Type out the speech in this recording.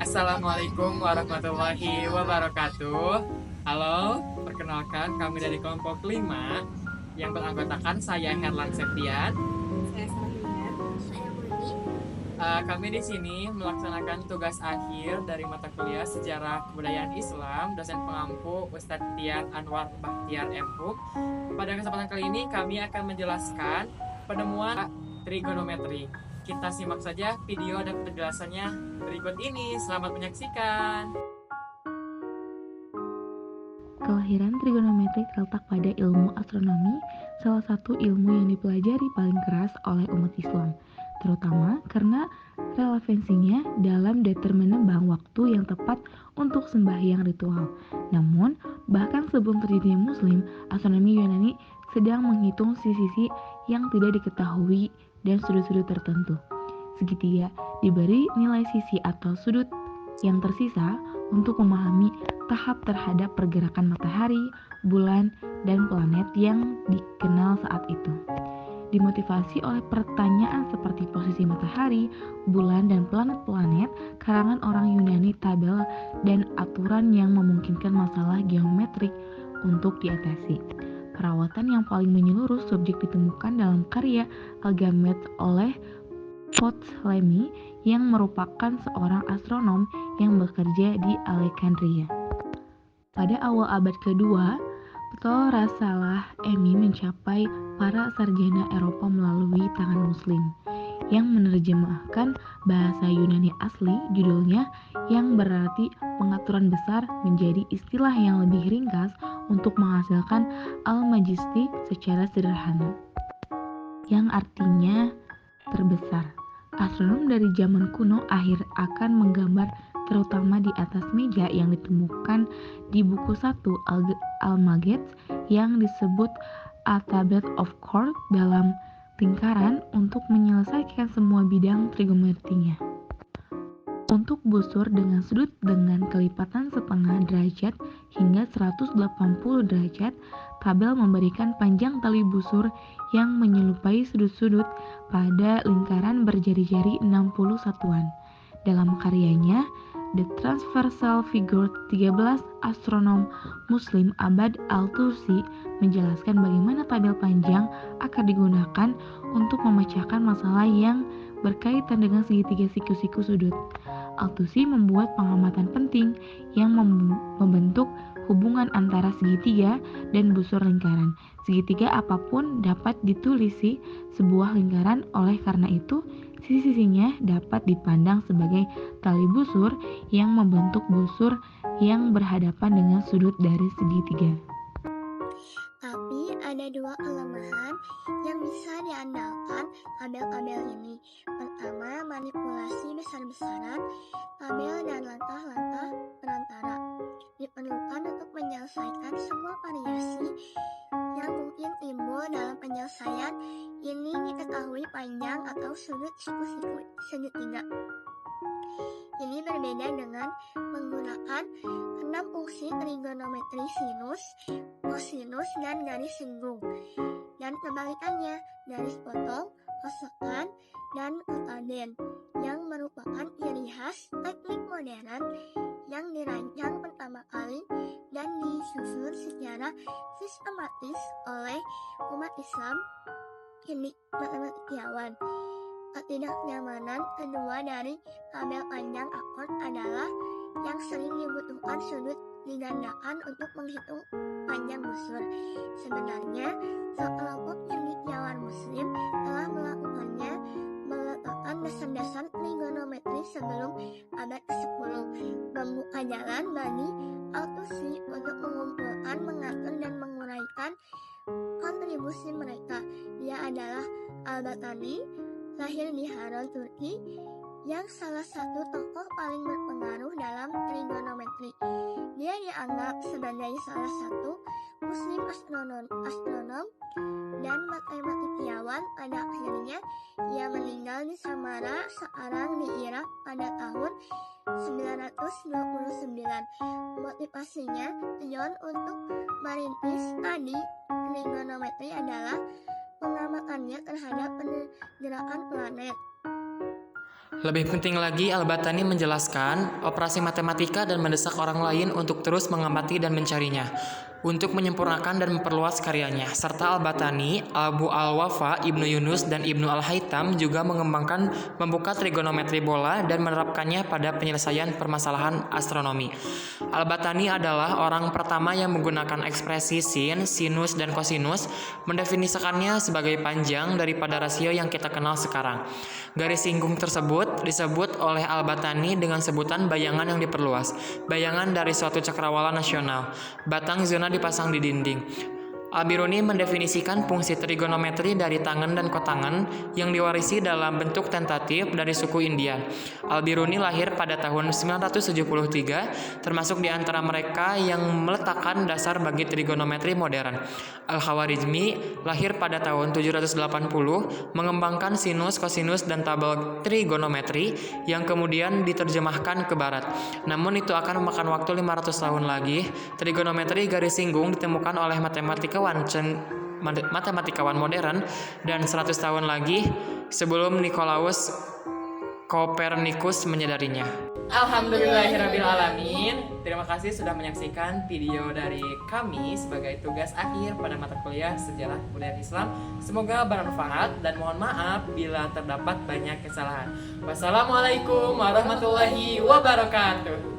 Assalamualaikum warahmatullahi wabarakatuh. Halo, perkenalkan kami dari kelompok 5 yang beranggotakan saya Herlan Septian. Saya Salina. Saya Murni. Kami di sini melaksanakan tugas akhir dari mata kuliah Sejarah Kebudayaan Islam, dosen pengampu Ustadz Tian Anwar Bahtiar MHum. Pada kesempatan kali ini kami akan menjelaskan penemuan trigonometri. Kita simak saja video dan penjelasannya berikut ini. Selamat menyaksikan. Kelahiran trigonometri terletak pada ilmu astronomi, salah satu ilmu yang dipelajari paling keras oleh umat Islam, terutama karena relevansinya dalam determinasi waktu yang tepat untuk sembahyang ritual. Namun, bahkan sebelum terjadinya Muslim, astronomi Yunani sedang menghitung sisi-sisi yang tidak diketahui dan sudut-sudut tertentu. Segitiga diberi nilai sisi atau sudut yang tersisa untuk memahami tahap terhadap pergerakan matahari, bulan, dan planet yang dikenal saat itu. Dimotivasi oleh pertanyaan seperti posisi matahari, bulan, dan planet-planet, karangan orang Yunani tabel dan aturan yang memungkinkan masalah geometrik untuk diatasi. Perawatan yang paling menyeluruh subjek ditemukan dalam karya Algamet oleh Ptolemy yang merupakan seorang astronom yang bekerja di Alexandria. Pada awal abad kedua, Ptolemy mencapai para sarjana Eropa melalui tangan Muslim yang menerjemahkan bahasa Yunani asli judulnya yang berarti pengaturan besar menjadi istilah yang lebih ringkas untuk menghasilkan Al-Majisti secara sederhana yang artinya terbesar. Astronom dari zaman kuno akhir akan menggambar terutama di atas meja yang ditemukan di buku 1 Almagest yang disebut A Tablet of Chord dalam lingkaran untuk menyelesaikan semua bidang trigonometrinya. Untuk busur dengan sudut dengan kelipatan setengah derajat hingga 180 derajat, tabel memberikan panjang tali busur yang menyerupai sudut-sudut pada lingkaran berjari-jari 60 satuan. Dalam karyanya, The Transversal Figure 13, astronom Muslim Abad Al-Tusi menjelaskan bagaimana tabel panjang akan digunakan untuk memecahkan masalah yang berkaitan dengan segitiga siku-siku sudut. Al-Tusi membuat pengamatan penting yang membentuk hubungan antara segitiga dan busur lingkaran. Segitiga apapun dapat ditulisi sebuah lingkaran, oleh karena itu sisi-sisinya dapat dipandang sebagai tali busur yang membentuk busur yang berhadapan dengan sudut dari segitiga. Tapi ada dua kelemahan yang bisa diandalkan tabel-tabel ini. Pertama, manipulasi besar-besaran tabel dan langkah-langkah perantara diperlukan untuk menyelesaikan semua variasi yang mungkin timbul dalam penyelesaian. Ini diketahui panjang atau sudut siku-siku segitiga. Ini berbeda dengan menggunakan 6 fungsi trigonometri sinus, kosinus, dan garis singgung. Dan kebalikannya, garis potong, kosekan, dan kotaden yang merupakan ciri khas teknik modern yang dirancang pertama kali dan disusun secara sistematis oleh umat Islam ini matematikawan. Ketidaknyamanan kedua dari tabel panjang akord adalah yang sering dibutuhkan sudut digandakan untuk menghitung panjang busur. Sebenarnya, sekelompok cendekiawan Muslim telah melakukannya, meletakkan dasar-dasar trigonometri sebelum abad ke-10, membuka jalan bagi Al-Tusi untuk mengumpulkan, mengatur, dan menguraikan kontribusi mereka. Dia adalah Al-Batani, lahir di Harran, Turki, yang salah satu tokoh paling berpengaruh dalam trigonometri. Dia dianggap sebagai salah satu Muslim astronom dan matematikawan. Pada akhirnya, ia meninggal di Samara, sekarang di Irak pada tahun 929. Motivasinya Dion untuk merintis studi trigonometri adalah pengamatannya terhadap pergerakan planet. Lebih penting lagi, Al-Battani menjelaskan operasi matematika dan mendesak orang lain untuk terus mengamati dan mencarinya, untuk menyempurnakan dan memperluas karyanya. Serta Al-Battani, Abu Al-Wafa, Ibnu Yunus, dan Ibnu Al-Haytham juga mengembangkan membuka trigonometri bola dan menerapkannya pada penyelesaian permasalahan astronomi. Al-Battani adalah orang pertama yang menggunakan ekspresi sin, sinus, dan kosinus, mendefinisikannya sebagai panjang daripada rasio yang kita kenal sekarang. Garis singgung tersebut disebut oleh Al-Battani dengan sebutan bayangan yang diperluas, bayangan dari suatu cakrawala nasional. Batang zona dipasang di dinding. Al-Biruni mendefinisikan fungsi trigonometri dari tangen dan kotangen yang diwarisi dalam bentuk tentatif dari suku India. Al-Biruni lahir pada tahun 973, termasuk di antara mereka yang meletakkan dasar bagi trigonometri modern. Al-Khawarizmi lahir pada tahun 780, mengembangkan sinus, kosinus, dan tabel trigonometri yang kemudian diterjemahkan ke barat. Namun itu akan memakan waktu 500 tahun lagi. Trigonometri garis singgung ditemukan oleh matematikawan modern dan 100 tahun lagi sebelum Nikolaus Kopernikus menyadarinya. Alhamdulillahirabbil alamin. Terima kasih sudah menyaksikan video dari kami sebagai tugas akhir pada mata kuliah Sejarah Kebudayaan Islam. Semoga bermanfaat dan mohon maaf bila terdapat banyak kesalahan. Wassalamualaikum warahmatullahi wabarakatuh.